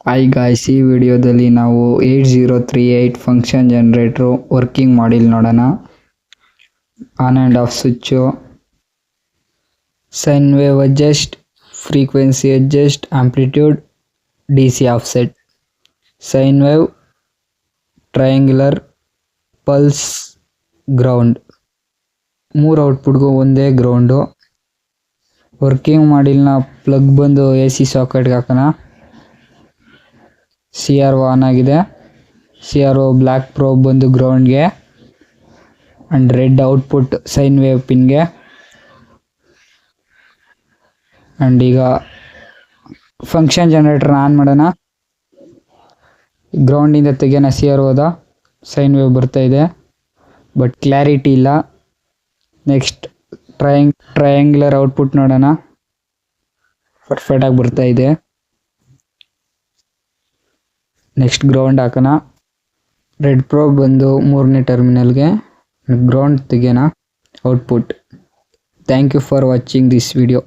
Hi guys, ಈ ವಿಡಿಯೋದಲ್ಲಿ ನಾವು 8038 ಫಂಕ್ಷನ್ ಜನರೇಟರ್ ವರ್ಕಿಂಗ್ ಮಾಡಿಲ್ ನೋಡೋಣ. On and off switch, sine wave adjust, frequency adjust, amplitude, DC offset, sine wave, triangular, pulse, ground. 3 ಔಟ್ಪುಟ್ಗೂ ಒಂದೇ ground. Working ಮಾಡಿಲ್ನ ಪ್ಲಗ್ ಬಂದು AC ಸಾಕೆಟ್ಗೆ ಹಾಕೋಣ. CRO ಆನ್ ಆಗಿದೆ. CRO ಬ್ಲ್ಯಾಕ್ ಪ್ರೋಬ್ ಬಂದು ಗ್ರೌಂಡ್ಗೆ and red output sine wave ಪಿನ್ಗೆ. ಅಂಡ್ ಈಗ ಫಂಕ್ಷನ್ ಜನರೇಟರ್ನ ಆನ್ ಮಾಡೋಣ. ಗ್ರೌಂಡಿಂದ ತೆಗೆಯೋಣ. CROದ ಸೈನ್ ವೇವ್ ಬರ್ತಾ ಇದೆ, ಬಟ್ ಕ್ಲಾರಿಟಿ ಇಲ್ಲ. ನೆಕ್ಸ್ಟ್ ಟ್ರಯಾಂಗ್ಯುಲರ್ ಔಟ್ಪುಟ್ ನೋಡೋಣ. ಪರ್ಫೆಕ್ಟಾಗಿ ಬರ್ತಾ ಇದೆ. ನೆಕ್ಸ್ಟ್ ಗ್ರೌಂಡ್ ಹಾಕೋಣ. ರೆಡ್ ಪ್ರೋಬ್ ಬಂದು 3ನೇ ಟರ್ಮಿನಲ್ಗೆ, ಗ್ರೌಂಡ್ ತೆಗೆಯೋಣ output. Thank you for watching this video.